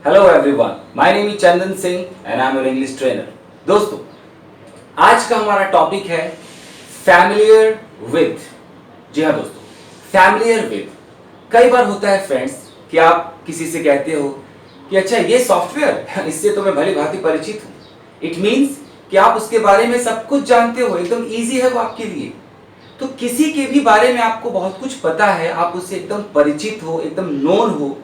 Hello everyone, my name is Chandan Singh and I am an English trainer. दोस्तों, आज का हमारा टॉपिक है फैमिलियर विद। जी हाँ दोस्तों, फैमिलियर विद। कई बार होता है फ्रेंड्स कि आप किसी से कहते हो कि अच्छा ये सॉफ्टवेयर इससे तो मैं भली भांति परिचित हूँ। इट मीन्स कि आप उसके बारे में सब कुछ जानते हो, एकदम ईजी है वो आपके लिए। तो किसी के भी बारे में आपको बहुत कुछ पता है, आप उससे एकदम परिचित हो, एकदम नोन हो,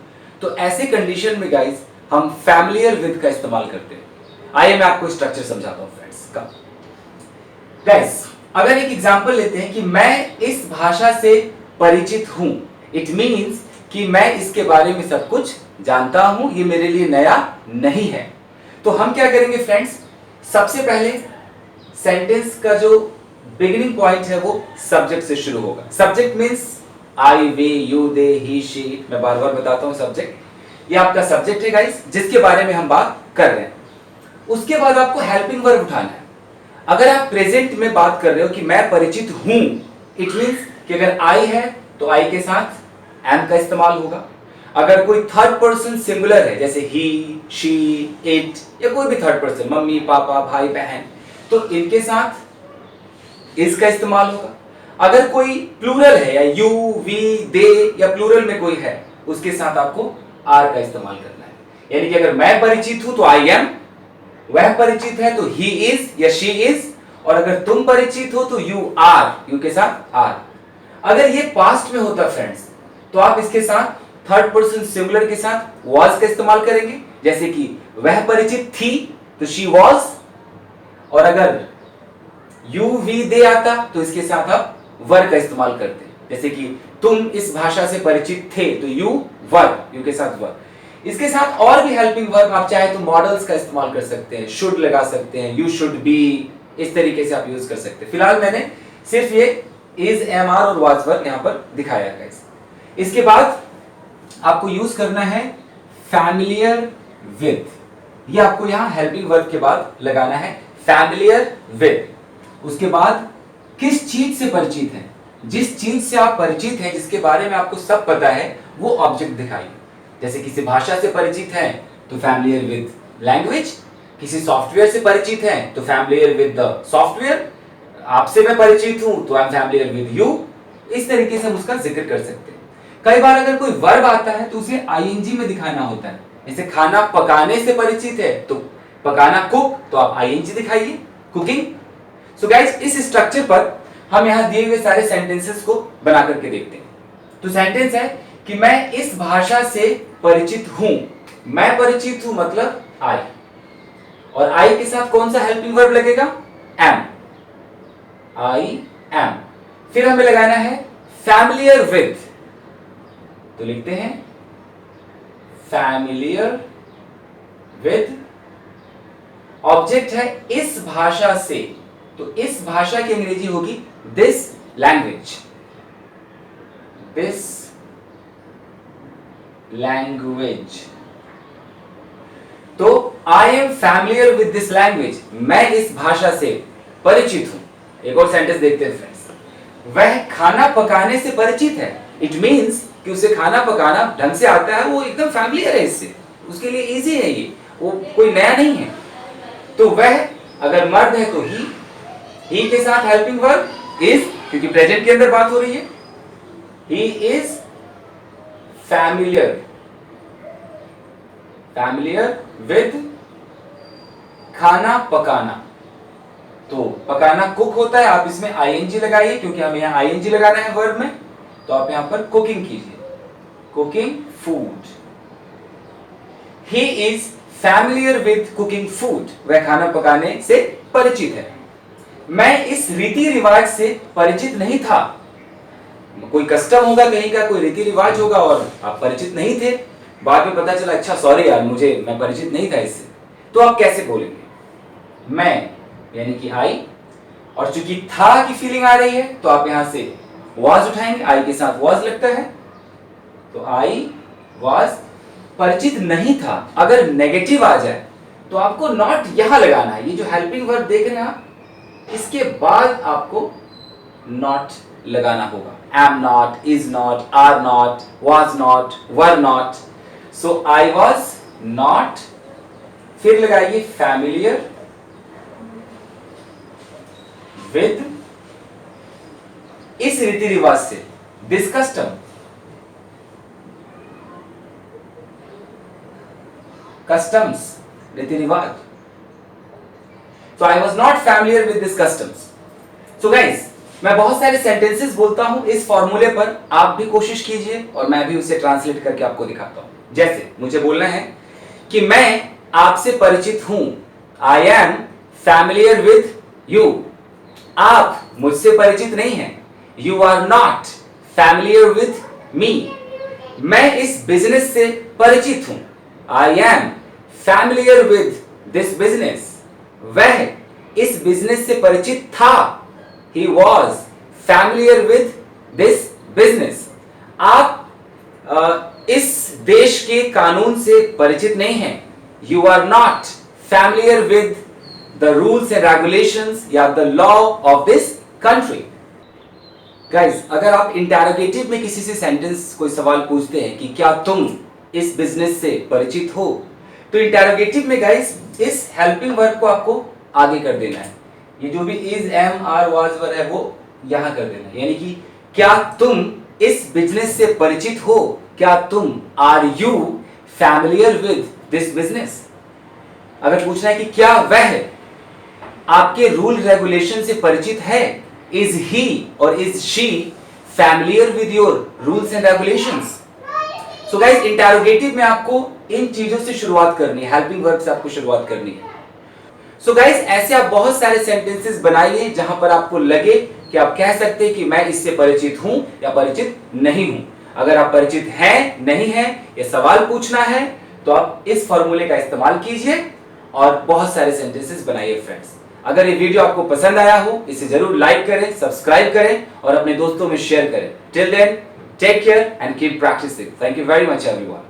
तो ऐसे कंडीशन में गाइस हम फैमिलियर विद का इस्तेमाल करते हैं। आइए मैं आपको स्ट्रक्चर समझाता हूं फ्रेंड्स का। गाइस, अगर एक एग्जांपल लेते हैं कि मैं इस भाषा से परिचित हूं, इट मींस कि मैं इसके बारे में सब कुछ जानता हूं, ये मेरे लिए नया नहीं है। तो हम क्या करेंगे फ्रेंड्स, सबसे पहले सेंटेंस का जो बिगिनिंग पॉइंट है वो सब्जेक्ट से शुरू होगा। Subject means I, way, you, they, he, she. मैं बार बार बताता हूं सब्जेक्ट, ये आपका सब्जेक्ट है गाइस, जिसके बारे में हम बात कर रहे हैं। उसके बाद आपको हेल्पिंग वर्ब उठाना है। अगर आप प्रेजेंट में बात कर रहे हो कि मैं परिचित हूं, इट मींस कि अगर आई है तो आई के साथ एम का इस्तेमाल होगा। अगर कोई थर्ड पर्सन सिंगुलर है जैसे ही, शी, इट या कोई भी थर्ड पर्सन, मम्मी, पापा, भाई, बहन, तो इनके साथ इस का इस्तेमाल होगा। अगर कोई प्लूरल है या यू, वी, दे या प्लूरल में कोई है, उसके साथ आपको आर का इस्तेमाल करना है। यानी कि अगर मैं परिचित हूं तो आई एम, वह परिचित है तो ही इज या शी इज, और अगर तुम परिचित हो तो यू आर, यू के साथ आर। अगर ये पास्ट में होता फ्रेंड्स तो आप इसके साथ थर्ड पर्सन सिंगुलर के साथ वॉज का इस्तेमाल करेंगे, जैसे कि वह परिचित थी तो शी वॉज, और अगर यू, वी, दे आता तो इसके साथ आप वर का इस्तेमाल करते हैं, जैसे कि तुम इस भाषा से परिचित थे तो यू वर, यू के साथ वर। इसके साथ और भी हेल्पिंग वर्ब आप चाहे तो मॉडल्स का इस्तेमाल कर सकते हैं, शुड लगा सकते हैं, यू शुड बी, इस तरीके से आप यूज कर सकते हैं। फिलहाल मैंने सिर्फ ये इज, एम, आर और वाज वर्ब यहां पर दिखाया है। इसके बाद आपको यूज करना है फैमिलियर विद। ये आपको यहां हेल्पिंग वर्ब के बाद लगाना है, फैमिलियर विद। उसके बाद किस चीज से परिचित हैं, जिस चीज से आप परिचित हैं, जिसके बारे में आपको सब पता है, वो ऑब्जेक्ट दिखाइए। जैसे किसी भाषा से परिचित हैं तो फैमिलियर विद लैंग्वेज, किसी सॉफ्टवेयर से परिचित हैं तो फैमिलियर विद द सॉफ्टवेयर, आपसे मैं परिचित हूं तो I am familiar with you. इस तरीके से हम उसका जिक्र कर सकते हैं। कई बार अगर कोई वर्ब आता है तो उसे आईएनजी में दिखाना होता है। जैसे खाना पकाने से परिचित है तो पकाना कुक, तो आप आईएनजी दिखाइए, कुकिंग। सो गाइस, इस स्ट्रक्चर पर हम यहां दिए हुए सारे सेंटेंसेस को बना करके देखते हैं। तो सेंटेंस है कि मैं इस भाषा से परिचित हूं। मैं परिचित हूं मतलब आई, और आई के साथ कौन सा हेल्पिंग वर्ब लगेगा, एम, आई एम। फिर हमें लगाना है फैमिलियर विद, तो लिखते हैं फैमिलियर विद। ऑब्जेक्ट है इस भाषा से, तो इस भाषा की अंग्रेजी होगी दिस लैंग्वेज, दिस लैंग्वेज। तो I am familiar with this language, मैं इस भाषा से परिचित हूं। एक और सेंटेंस देखते हैं फ्रेंड्स, वह खाना पकाने से परिचित है। इट मींस कि उसे खाना पकाना ढंग से आता है, वो एकदम फैमिलियर है इससे, उसके लिए इजी है, ये वो कोई नया नहीं है। तो वह अगर मर्द है तो ही के साथ हेल्पिंग वर्ब इज, क्योंकि प्रेजेंट के अंदर बात हो रही है। ही इज फैमिलियर विद खाना पकाना, तो पकाना कुक होता है, आप इसमें आईएनजी लगाइए, क्योंकि हमें यहां आईएनजी लगाना है वर्ब में, तो आप यहां पर कुकिंग कीजिए, cooking food. He is familiar with cooking food, वह खाना पकाने से परिचित है। मैं इस रीति रिवाज से परिचित नहीं था। कोई कस्टम होगा कहीं का, कोई रीति रिवाज होगा और आप परिचित नहीं थे, बाद में पता चला अच्छा सॉरी यार मैं परिचित नहीं था इससे, तो आप कैसे बोलेंगे, मैं यानी कि आई, और चूंकि था की फीलिंग आ रही है तो आप यहां से वाज उठाएंगे, आई के साथ वाज लगता है, तो आई वाज परिचित नहीं था। अगर नेगेटिव आ जाए तो आपको नॉट यहां लगाना है, ये जो हेल्पिंग वर्ब देख रहे हैं आप, इसके बाद आपको नॉट लगाना होगा। Am not, is not, are not, was not, were not. So I was not, फिर लगाइए फैमिलियर विद, इस रीति रिवाज से, दिस कस्टम, कस्टम्स, रीति रिवाज। So I was not familiar with these customs. So guys, मैं बहुत सारे सेंटेंसेस बोलता हूं इस फॉर्मूले पर, आप भी कोशिश कीजिए और मैं भी उसे ट्रांसलेट करके आपको दिखाता हूं। जैसे मुझे बोलना है कि मैं आपसे परिचित हूं, I am familiar with you. आप मुझसे परिचित नहीं हैं, You are not familiar with me. मैं इस बिजनेस से परिचित हूं, I am familiar with this business. वह इस बिजनेस से परिचित था, he was familiar with this business. आप इस देश के कानून से परिचित नहीं हैं, you are not familiar with the rules and regulations या the law of this country. Guys, अगर आप इंटरोगेटिव में किसी से सेंटेंस कोई सवाल पूछते हैं कि क्या तुम इस बिजनेस से परिचित हो, तो इंटरोगेटिव में गाइस इस हेल्पिंग वर्ब को आपको आगे कर देना है। ये जो भी इज, एम, आर, वाज, वर है वो यहां कर देना है, यानी कि क्या तुम इस बिजनेस से परिचित हो, क्या तुम, are you familiar with this business. अगर पूछना है कि क्या वह आपके रूल रेगुलेशन से परिचित है, इज ही और is she familiar with your rules and regulations. So guys, interrogative में आपको इन चीजों से शुरुआत करनी है, हेल्पिंग वर्ब से आपको शुरुआत करनी है। सो गाइस, ऐसे आप बहुत सारे सेंटेंसेस बनाइए जहां पर आपको लगे कि आप कह सकते हैं कि मैं इससे परिचित हूं या परिचित नहीं हूं। अगर आप परिचित हैं, नहीं हैं, या सवाल पूछना है तो आप इस फॉर्मूले का इस्तेमाल कीजिए और बहुत सारे सेंटेंसेस बनाइए फ्रेंड्स। अगर ये वीडियो आपको पसंद आया हो, इसे जरूर लाइक करें, सब्सक्राइब करें और अपने दोस्तों में शेयर करें। Till then, take care and keep practising. Thank you very much everyone.